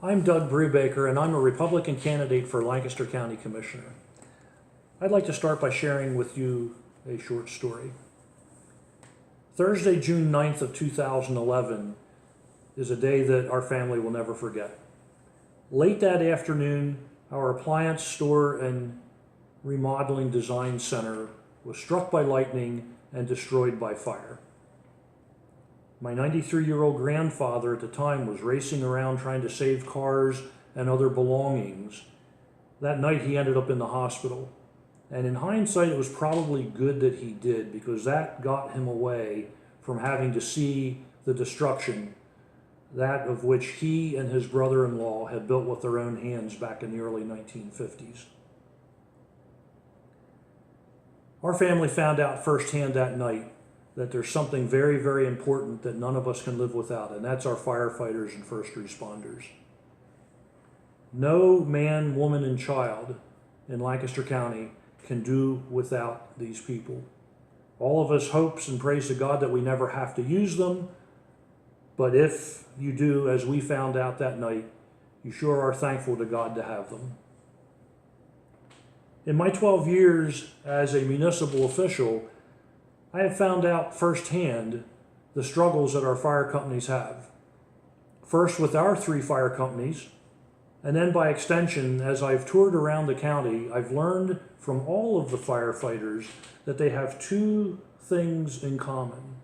I'm Doug Brubaker, and I'm a Republican candidate for Lancaster County Commissioner. I'd like to start by sharing with you a short story. Thursday, June 9th of 2011 is a day that our family will never forget. Late that afternoon, our appliance store and remodeling design center was struck by lightning and destroyed by fire. My 93-year-old grandfather at the time was racing around trying to save cars and other belongings. That night he ended up in the hospital. And in hindsight, it was probably good that he did, because that got him away from having to see the destruction, that of which he and his brother-in-law had built with their own hands back in the early 1950s. Our family found out firsthand that night that there's something very, very important that none of us can live without, and that's our firefighters and first responders. No man, woman, and child in Lancaster County can do without these people. All of us hopes and prays to God that we never have to use them, but if you do, as we found out that night, you sure are thankful to God to have them. In my 12 years as a municipal official, I have found out firsthand the struggles that our fire companies have. First with our 3 fire companies, and then by extension, as I've toured around the county, I've learned from all of the firefighters that they have 2 things in common.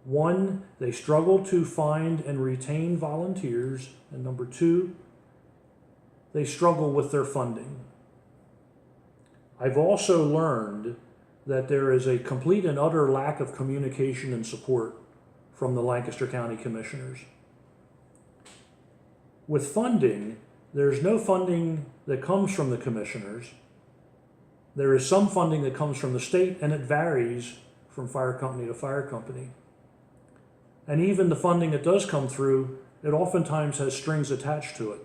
One, they struggle to find and retain volunteers, and number 2, they struggle with their funding. I've also learned that there is a complete and utter lack of communication and support from the Lancaster County Commissioners. With funding, there's no funding that comes from the commissioners. There is some funding that comes from the state, and it varies from fire company to fire company. And even the funding that does come through, it oftentimes has strings attached to it.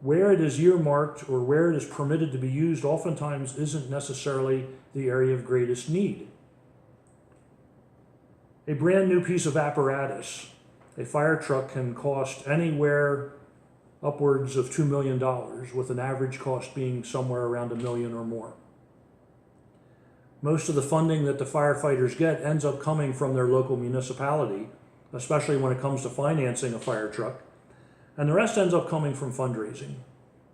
Where it is earmarked or where it is permitted to be used oftentimes isn't necessarily the area of greatest need. A brand new piece of apparatus, a fire truck, can cost anywhere upwards of $2 million, with an average cost being somewhere around $1 million or more. Most of the funding that the firefighters get ends up coming from their local municipality, especially when it comes to financing a fire truck. And the rest ends up coming from fundraising.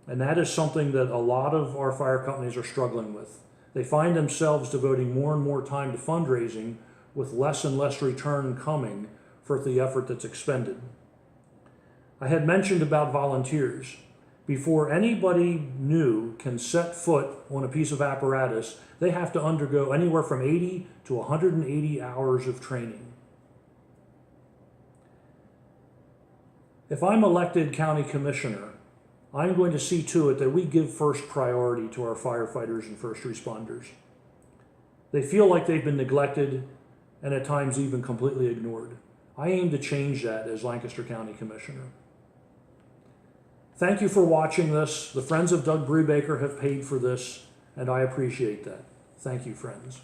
And that is something that a lot of our fire companies are struggling with. They find themselves devoting more and more time to fundraising, with less and less return coming for the effort that's expended. I had mentioned about volunteers. Before anybody new can set foot on a piece of apparatus, they have to undergo anywhere from 80 to 180 hours of training. If I'm elected county commissioner, I'm going to see to it that we give first priority to our firefighters and first responders. They feel like they've been neglected and at times even completely ignored. I aim to change that as Lancaster County Commissioner. Thank you for watching this. The Friends of Doug Brubaker have paid for this, and I appreciate that. Thank you, friends.